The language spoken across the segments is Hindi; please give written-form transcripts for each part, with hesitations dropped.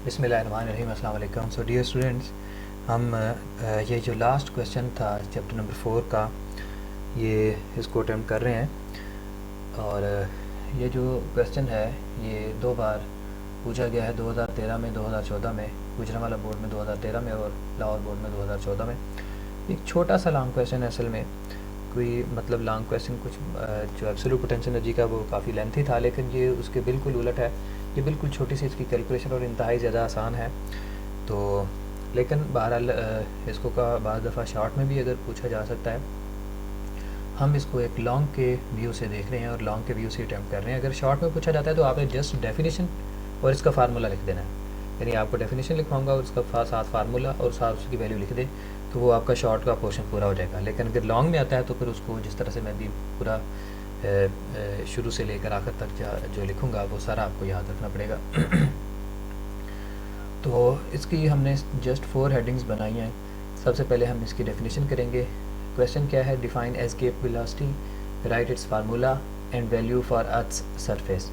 बिस्मिल्लाहिर्रहमानिर्रहीम। अस्सलाम वालेकुम। सो डियर स्टूडेंट्स, हम ये जो लास्ट क्वेश्चन था चैप्टर नंबर 4 का, ये इसको अटैम्प्ट कर रहे हैं। और ये जो क्वेश्चन है ये 2 बार पूछा गया है, 2013 में, 2014 में, गुजरांवाला बोर्ड में 2013 में और लाहौर बोर्ड में 2014 में। एक छोटा सा लॉन्ग क्वेश्चन है असल में, कोई मतलब लॉन्ग क्वेश्चन कुछ जो एब्सोल्यूट पोटेंशियल एनर्जी का वो काफ़ी लेंथी था, लेकिन ये उसके बिल्कुल उलट है। ये बिल्कुल छोटी सी इसकी कैलकुलेशन और इंतहाई ज़्यादा आसान है। तो लेकिन बहरहाल इसको का बाद दफ़ा शॉर्ट में भी अगर पूछा जा सकता है। हम इसको एक लॉन्ग के व्यू से देख रहे हैं और लॉन्ग के व्यू से अटैम्प्ट कर रहे हैं। अगर शॉर्ट में पूछा जाता है तो आपने जस्ट डेफिनेशन और इसका फार्मूला लिख देना है, यानी आपको डेफिनेशन लिखवाऊंगा और उसका साथ फार्मूला और साथ उसकी वैल्यू लिख दे, तो वो आपका शॉर्ट का पोर्शन पूरा हो जाएगा। लेकिन अगर लॉन्ग में आता है तो फिर उसको जिस तरह से मैं भी पूरा शुरू से लेकर आखिर तक जो लिखूंगा वो सारा आपको याद रखना पड़ेगा। तो इसकी हमने जस्ट 4 हेडिंग्स बनाई हैं। सबसे पहले हम इसकी डेफिनेशन करेंगे। क्वेश्चन क्या है? Define escape velocity, write its formula and value for earth's surface.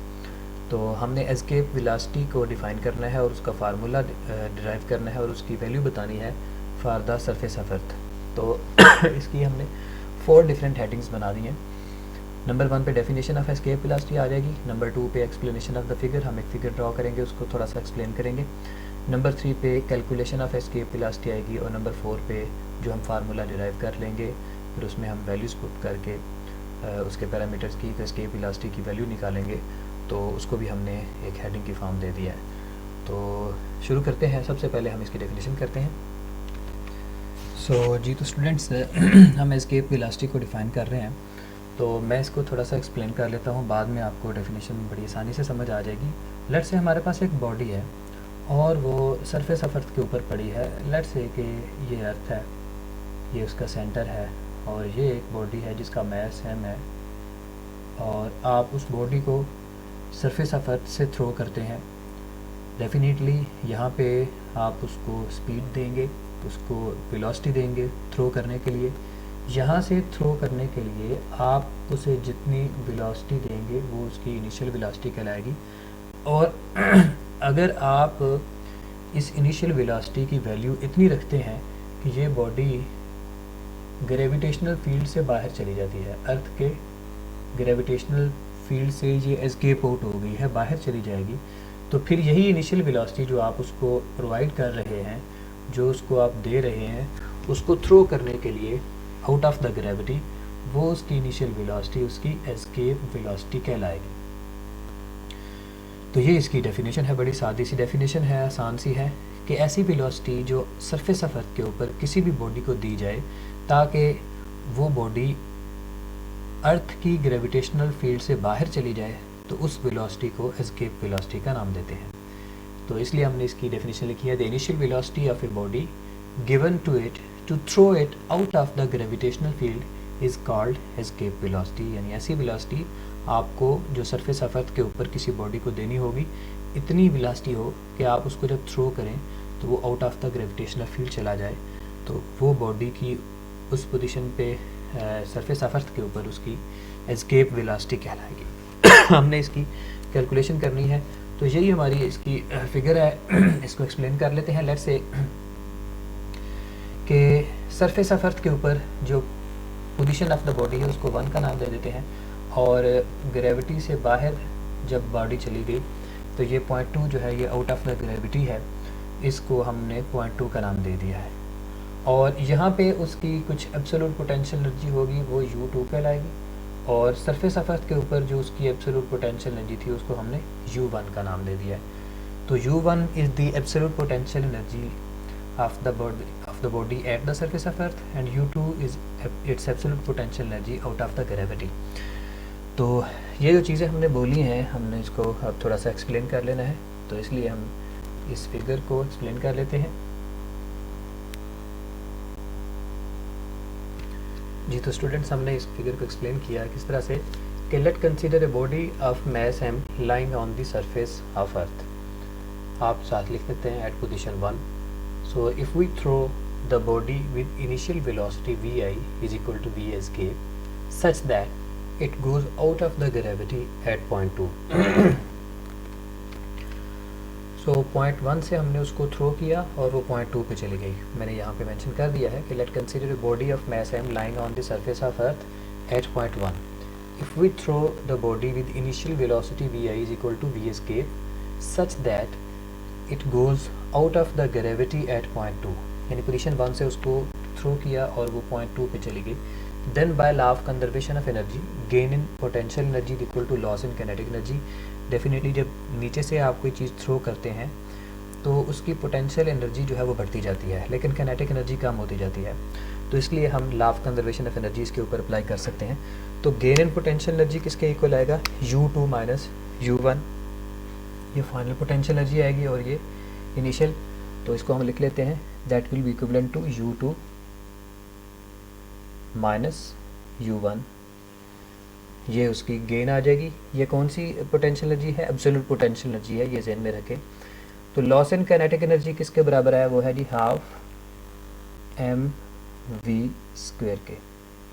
तो हमने एस्केप वेलोसिटी को डिफ़ाइन करना है और उसका फार्मूला डिराइव करना है और उसकी वैल्यू बतानी है फॉर द सरफेस ऑफ अर्थ। तो इसकी हमने 4 डिफरेंट हेडिंग्स बना दी हैं। नंबर 1 पे डेफिनेशन ऑफ एस्केप वेलोसिटी आ जाएगी। नंबर 2 पे एक्सप्लेनेशन ऑफ द फिगर, हम एक फिगर ड्रॉ करेंगे, उसको थोड़ा सा एक्सप्लेन करेंगे। नंबर 3 पे कैलकुलेशन ऑफ एस्केप वेलोसिटी आएगी और नंबर 4 पे जो हम फार्मूला डिराइव कर लेंगे, फिर उसमें हम वैल्यूज़ पुट करके उसके पैरामीटर्स की एस्केप वेलोसिटी की वैल्यू निकालेंगे। तो उसको भी हमने एक हेडिंग की फॉर्म दे दिया है। तो शुरू करते हैं। सबसे पहले हम इसकी डेफिनेशन करते हैं। जी तो स्टूडेंट्स हम एस्केप वेलोसिटी को डिफ़ाइन कर रहे हैं, तो मैं इसको थोड़ा सा एक्सप्लेन कर लेता हूँ, बाद में आपको डेफिनेशन बड़ी आसानी से समझ आ जाएगी। लेट्स से हमारे पास एक बॉडी है और वो सरफेस ऑफ अर्थ के ऊपर पड़ी है। लेट्स से कि ये अर्थ है, ये उसका सेंटर है और ये एक बॉडी है जिसका मास m है, और आप उस बॉडी को सरफेस ऑफ अर्थ से थ्रो करते हैं। डेफिनेटली यहाँ पे आप उसको स्पीड देंगे, उसको वेलोसिटी देंगे थ्रो करने के लिए। यहाँ से थ्रो करने के लिए आप उसे जितनी वेलोसिटी देंगे वो उसकी इनिशियल वेलोसिटी कहलाएगी। और अगर आप इस इनिशियल वेलोसिटी की वैल्यू इतनी रखते हैं कि ये बॉडी ग्रेविटेशनल फील्ड से बाहर चली जाती है, अर्थ के ग्रेविटेशनल फील्ड से ये एस्केप आउट हो गई है, बाहर चली जाएगी, तो फिर यही इनिशियल वेलोसिटी जो आप उसको प्रोवाइड कर रहे हैं, जो उसको आप दे रहे हैं, उसको थ्रो करने के लिए आउट ऑफ द ग्रेविटी, वो उसकी इनिशियल वेलोसिटी उसकी एस्केप वेलोसिटी कहलाएगी। तो ये इसकी डेफिनेशन है, बड़ी सादी सी डेफिनेशन है, आसान सी है, कि ऐसी वेलोसिटी जो सरफेस ऑफ अर्थ के ऊपर किसी भी बॉडी को दी जाए ताकि वो बॉडी अर्थ की ग्रेविटेशनल फील्ड से बाहर चली जाए, तो उस वेलोसिटी को एस्केप वेलोसिटी का नाम देते हैं। तो इसलिए हमने इसकी डेफिनेशन लिखी है, the initial velocity of a body given to it to throw it out of the gravitational field is called escape velocity. यानी ऐसी वेलोसिटी आपको जो सरफेस ऑफ अर्थ के ऊपर किसी बॉडी को देनी होगी, इतनी वेलोसिटी हो कि आप उसको जब थ्रो करें तो वो out of the gravitational field चला जाए, तो वो बॉडी की उस पोजीशन पे सरफेस ऑफ अर्थ के ऊपर उसकी एस्केप वेलोसिटी कहलाएगी। हमने इसकी कैलकुलेशन करनी है, तो यही हमारी इसकी फिगर है। इसको एक्सप्लेन कर लेते हैं। लेट्स से कि सरफेस ऑफ अर्थ के ऊपर जो पोजीशन ऑफ द बॉडी है उसको 1 का नाम दे देते हैं, और ग्रेविटी से बाहर जब बॉडी चली गई तो ये 0.2 जो है ये आउट ऑफ द ग्रेविटी है, इसको हमने 0.2 का नाम दे दिया है। और यहाँ पे उसकी कुछ एब्सोल्यूट पोटेंशियल एनर्जी होगी, वो U2 कहलाएगी, और सरफेस ऑफ अर्थ के ऊपर जो उसकी एब्सोल्यूट पोटेंशियल एनर्जी थी उसको हमने U1 का नाम दे दिया है। तो U1 is the absolute potential energy of the body at the surface of earth, and U2 is it's absolute potential energy out of the gravity. तो ये जो चीज़ें हमने बोली हैं, हमने इसको अब थोड़ा सा एक्सप्लेन कर लेना है, तो इसलिए हम इस फिगर को एक्सप्लेन कर लेते हैं। जी तो स्टूडेंट्स, हमने इस फिगर को एक्सप्लेन किया किस तरह से, कि let consider a body of mass m lying on the surface of earth. आप साथ लिख देते हैं at position 1। So if we throw the body with initial velocity vi is equal to v escape such that it goes out of the gravity at 0.2। So point 1 से हमने उसको थ्रो किया और वो पॉइंट 2 पे चली गई। मैंने यहाँ पे मेंशन कर दिया है कि let consider a body of mass m lying on the surface of earth at point 1. If we throw the body with initial velocity vi is equal to v escape such that it goes out of the gravity at point 2, यानी पोजीशन 1 से उसको थ्रो किया और वो पॉइंट 2 पे चली गई, then by law of conservation of energy gain in potential energy equal to loss in kinetic energy. Definitely जब नीचे से आप कोई चीज़ थ्रो करते हैं तो उसकी पोटेंशियल एनर्जी जो है वो बढ़ती जाती है, लेकिन काइनेटिक एनर्जी कम होती जाती है। तो इसलिए हम law of conservation of energy इसके ऊपर अप्लाई कर सकते हैं। तो गेन इन पोटेंशियल एनर्जी किसके इक्वल आएगा, U2 माइनस U1, ये फाइनल पोटेंशियल एनर्जी आएगी और ये इनिशियल। तो इसको हम लिख लेते हैं that will be equivalent to U2 minus U1, ये उसकी गेन आ जाएगी। ये कौन सी पोटेंशियल एनर्जी है, एब्सोल्यूट पोटेंशियल एनर्जी है, ये ज़हन में रखें। तो लॉस इन काइनेटिक एनर्जी किसके बराबर है, वो है जी हाफ mv² के,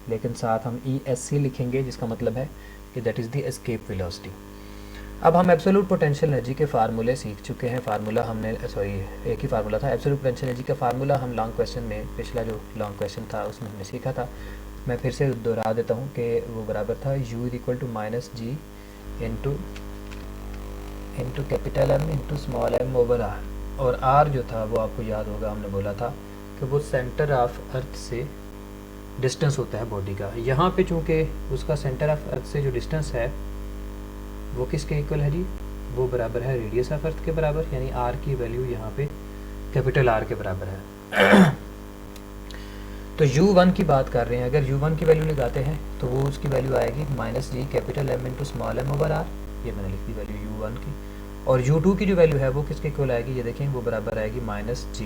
लेकिन साथ हम ESC लिखेंगे जिसका मतलब है कि that is the escape velocity. अब हम एब्सोल्यूट पोटेंशियल एनर्जी के फार्मूले सीख चुके हैं। फार्मूला हमने एक ही फार्मूला था एब्सोल्यूट पोटेंशियल एनर्जी का फार्मूला हम लॉन्ग क्वेश्चन में, पिछला जो लॉन्ग क्वेश्चन था उसमें हमने सीखा था। मैं फिर से दोहरा देता हूँ कि वो बराबर था U equal to minus G into capital M into small m over r। और r जो था वो आपको याद होगा, हमने बोला था कि वो सेंटर ऑफ अर्थ से डिस्टेंस होता है बॉडी का। यहाँ पे चूँकि उसका सेंटर ऑफ अर्थ से जो डिस्टेंस है वो किसके इक्वल है जी, वो बराबर है रेडियस ऑफ अर्थ के बराबर, यानी r की वैल्यू यहाँ पे कैपिटल R के बराबर है। तो U1 की बात कर रहे हैं, अगर U1 की वैल्यू लगाते हैं तो वो उसकी वैल्यू आएगी minus G capital M into small m over r, ये मैंने लिख दी वैल्यू U1 की। और U2 की जो वैल्यू है वो किसके इक्वल आएगी, ये देखें वो बराबर आएगी minus G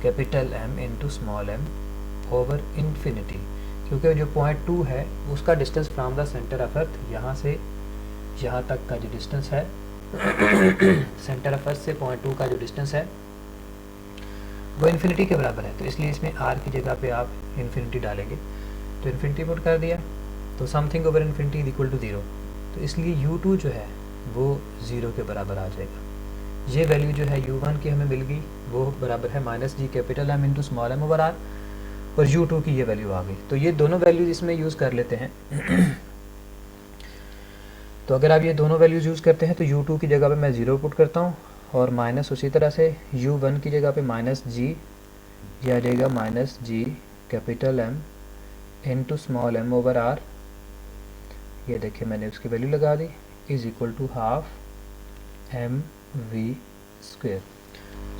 capital M into small m over infinity, क्योंकि जो पॉइंट 2 है उसका distance from the centre of earth यहाँ से यहाँ तक का जो डिस्टेंस है सेंटर ऑफ अर्थ से पॉइंट 2 का जो डिस्टेंस है वो इन्फिनिटी के बराबर है। तो इसलिए इसमें r की जगह पे आप इन्फिनिटी डालेंगे, तो इन्फिनिटी पुट कर दिया तो something over infinity is equal to 0। तो इसलिए U2 जो है वो 0 के बराबर आ जाएगा। ये वैल्यू जो है U1 की हमें मिल गई, वो बराबर है minus G capital M into small m over r, और U2 की ये वैल्यू आ गई। तो ये दोनों वैल्यूज इसमें यूज़ कर लेते हैं। तो अगर आप ये दोनों वैल्यूज़ यूज़ करते हैं तो U2 की जगह पे मैं 0 पुट करता हूँ और माइनस उसी तरह से U1 की जगह पे माइनस जी, ये आ जाएगा minus G capital M into small m over r, ये देखिए मैंने उसकी वैल्यू लगा दी, is equal to half mv²।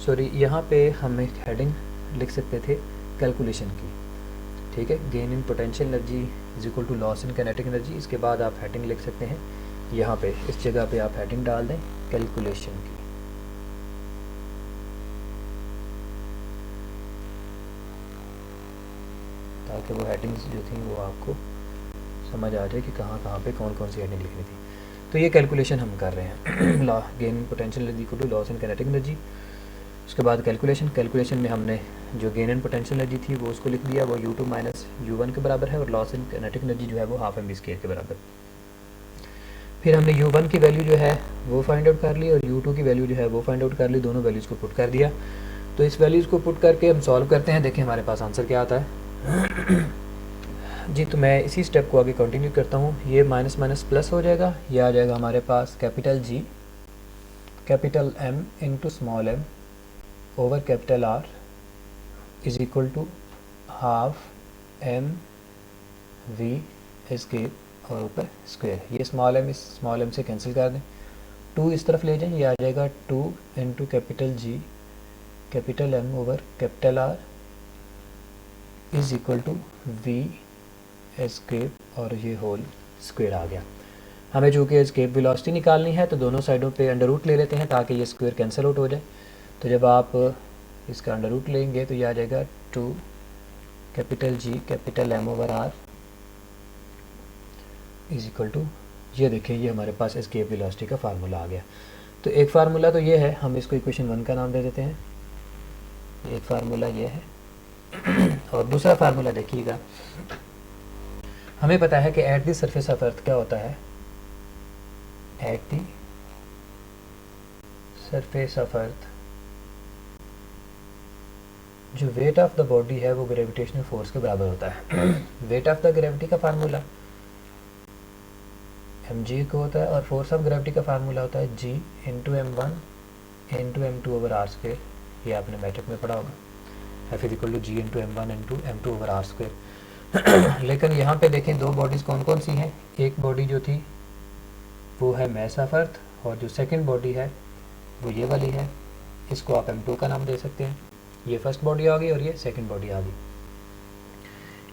Sorry, यहाँ पे हम एक हेडिंग लिख सकते थे कैलकुलेशन की, ठीक है, gain in potential energy is equal to loss in kinetic energy. इसके बाद आप हेडिंग लिख सकते हैं यहाँ पे, इस जगह पे आप हेडिंग डाल दें कैलकुलेशन की। ताकि वो हेडिंग्स जो थी वो आपको समझ आ जाए कि कहाँ कहाँ पे कौन कौन सी हेडिंग लिखनी थी। तो ये कैलकुलेशन हम कर रहे हैं law gain potential energy equal to loss in kinetic energy. उसके बाद कैलकुलेशन में हमने जो गेन इन पोटेंशियल एनर्जी थी वो उसको लिख दिया, वो U2 माइनस U1 के बराबर है, और लॉस इन काइनेटिक एनर्जी जो है वो हाफ mv² के बराबर। फिर हमने U1 की वैल्यू जो है वो फाइंड आउट कर ली और U2 की वैल्यू जो है वो फाइंड आउट कर ली, दोनों वैल्यूज़ को पुट कर दिया। तो इस वैल्यूज़ को पुट करके हम सॉल्व करते हैं, देखें हमारे पास आंसर क्या आता है। जी, तो मैं इसी स्टेप को आगे कंटिन्यू करता हूँ। ये माइनस माइनस प्लस हो जाएगा, ये आ जाएगा हमारे पास capital G capital M into small m over capital R is equal to half mv² और ऊपर स्क्वायर। ये स्मॉल m इस स्मॉल m से कैंसिल कर दें, 2 इस तरफ ले जाएं, ये आ जाएगा 2 into capital G capital M over capital R is equal to v² और ये होल स्क्वायर आ गया। हमें चूँकि एस्केप वेलोसिटी निकालनी है तो दोनों साइडों पे अंडर रूट ले लेते हैं ताकि ये स्क्वायर कैंसिल आउट हो जाए। तो जब आप इसका अंडर रूट लेंगे तो ये आ जाएगा 2 capital G capital M over R is equal to, ये देखें ये हमारे पास एस्केप वेलोसिटी का फार्मूला आ गया। तो एक फार्मूला तो ये है, हम इसको इक्वेशन 1 का नाम दे देते हैं, एक फार्मूला ये है। और दूसरा फार्मूला देखिएगा, हमें पता है कि एट द सरफेस ऑफ अर्थ क्या होता है, एट द सरफेस ऑफ अर्थ जो वेट ऑफ द बॉडी है वो ग्रेविटेशनल फोर्स के बराबर होता है। वेट ऑफ द ग्रेविटी का फार्मूला mg को होता है और फोर्स ऑफ ग्रेविटी का फार्मूला होता है g into m1 into m2 over r square. ये आपने मैट्रिक में पढ़ा होगा, F is equal to G into m1 into m2 over r square. लेकिन यहाँ पे देखें दो बॉडीज़ कौन कौन सी हैं। एक बॉडी जो थी वो है मास ऑफ अर्थ और जो सेकंड बॉडी है वो ये वाली है। इसको आप m2 का नाम दे सकते हैं। ये फर्स्ट बॉडी आ गई और ये सेकंड बॉडी आ गई,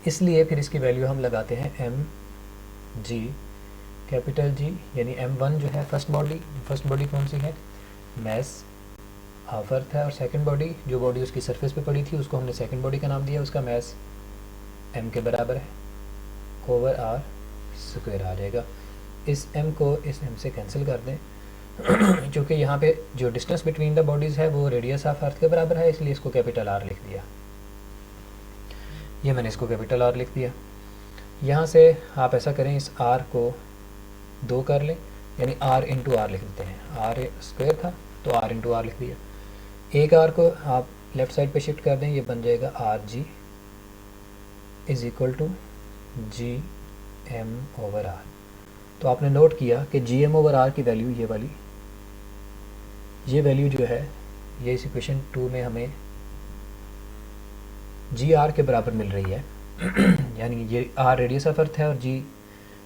इसलिए फिर इसकी वैल्यू हम लगाते हैं mg कैपिटल G, यानी m1 जो है फर्स्ट बॉडी कौन सी है, मास ऑफ अर्थ है, और सेकंड बॉडी जो बॉडी उसकी सरफेस पे पड़ी थी उसको हमने सेकंड बॉडी का नाम दिया, उसका मास m के बराबर है ओवर आर स्क्वायर आ जाएगा। इस m को इस m से कैंसिल कर दें क्योंकि यहाँ पे जो डिस्टेंस बिटवीन द बॉडीज़ है वो रेडियस ऑफ अर्थ के बराबर है, इसलिए इसको कैपिटल R लिख दिया। ये मैंने इसको कैपिटल R लिख दिया। यहाँ से आप ऐसा करें, इस R को 2 कर लें, यानी R इंटू आर लिख देते हैं। R स्क्वायर था तो R इंटू आर लिख दिया। एक R को आप लेफ़्ट साइड पे शिफ्ट कर दें, ये बन जाएगा RG is equal to GM over R। तो आपने नोट किया कि GM ओवर R की वैल्यू ये वैल्यू जो है ये इस इक्वेशन 2 में हमें GR के बराबर मिल रही है। यानी ये R रेडियस ऑफ अर्थ है और G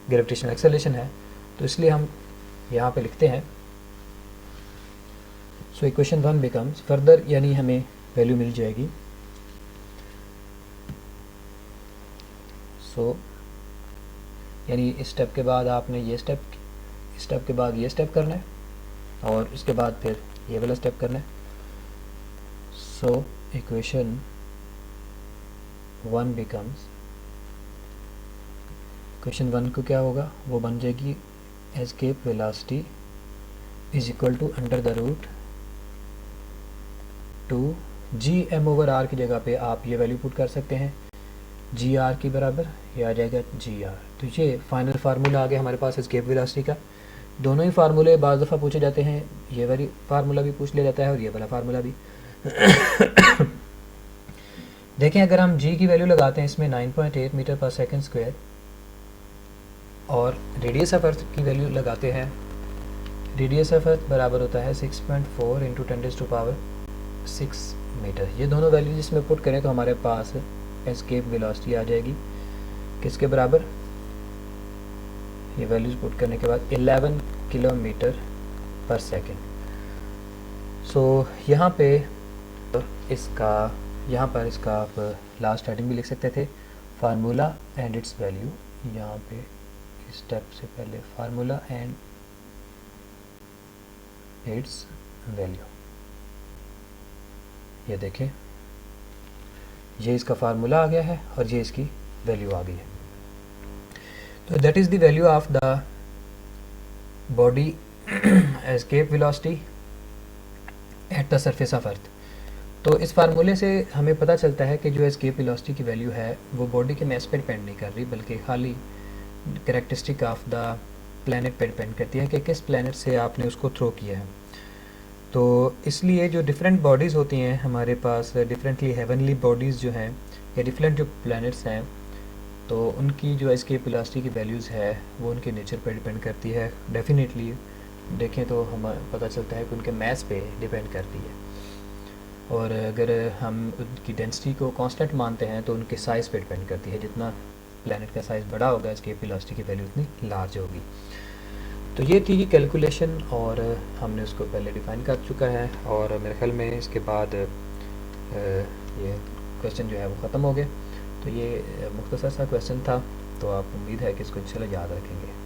ग्रेविटेशनल एक्सेलरेशन है, तो इसलिए हम यहाँ पे लिखते हैं। सो इक्वेशन 1 बिकम्स फर्दर, यानी हमें वैल्यू मिल जाएगी। सो यानी इस स्टेप के बाद आपने ये स्टेप के बाद ये स्टेप करना है और इसके बाद फिर ये वाला स्टेप करना है। सो इक्वेशन 1 बिकम्स, इक्वेशन 1 को क्या होगा, वो बन जाएगी escape velocity is equal to under the root 2 GM over R की जगह पे आप ये वैल्यू पुट कर सकते हैं GR की बराबर, ये आ जाएगा GR। तो ये फाइनल फार्मूला आ गया हमारे पास एस्केप वेलोसिटी का। दोनों ही फार्मूले बाज़ दफ़ा पूछे जाते हैं, ये वाली फार्मूला भी पूछ लिया जाता है और ये वाला फार्मूला भी। देखें, अगर हम G की वैल्यू लगाते हैं इसमें 9.8 मीटर पर सेकंड स्क्वायर और रेडियस ऑफ अर्थ की वैल्यू लगाते हैं, रेडियस ऑफ अर्थ बराबर होता है 6.4 इंटू 10⁻⁶ मीटर। ये दोनों वैल्यूज इसमें पुट करें तो हमारे पास एस्केप वेलोसिटी आ जाएगी किसके बराबर, ये वैल्यूज पुट करने के बाद 11 किलोमीटर पर सेकेंड। सो यहाँ पर इसका आप लास्ट हेडिंग भी लिख सकते थे, फार्मूला एंड इट्स वैल्यू। यहाँ पे स्टेप से पहले फार्मूला एंड इट्स वैल्यू, ये देखें, ये इसका फार्मूला आ गया है और ये इसकी वैल्यू आ गई है। तो that is the value of the body escape velocity at the surface of अर्थ। तो इस फार्मूले से हमें पता चलता है कि जो एस्केप वेलोसिटी की वैल्यू है वो बॉडी के मास पे डिपेंड नहीं कर रही, बल्कि खाली कैरेक्टरिस्टिक ऑफ द प्लैनेट पे डिपेंड करती है कि किस प्लैनेट से आपने उसको थ्रो किया है। तो इसलिए जो डिफरेंट बॉडीज़ होती हैं हमारे पास, डिफरेंटली हेवनली बॉडीज़ जो हैं या डिफरेंट जो प्लैनेट्स हैं, तो उनकी जो एस्केप वेलोसिटी की वैल्यूज़ है वो उनके नेचर पर डिपेंड करती है। डेफिनेटली देखें तो हमें पता चलता है कि उनके मास पे डिपेंड करती है, और अगर हम उनकी डेंसिटी को कांस्टेंट मानते हैं तो उनके साइज़ पे डिपेंड करती है। जितना प्लैनेट का साइज़ बड़ा होगा एस्केप वेलोसिटी की वैल्यू उतनी लार्ज होगी। तो ये थी कैलकुलेशन और हमने उसको पहले डिफ़ाइन कर चुका है, और मेरे ख्याल में इसके बाद ये क्वेश्चन जो है वो ख़त्म हो गया। तो ये मुख्तसर सा क्वेश्चन था, तो आप उम्मीद है कि इसको इंशाल्लाह याद रखेंगे।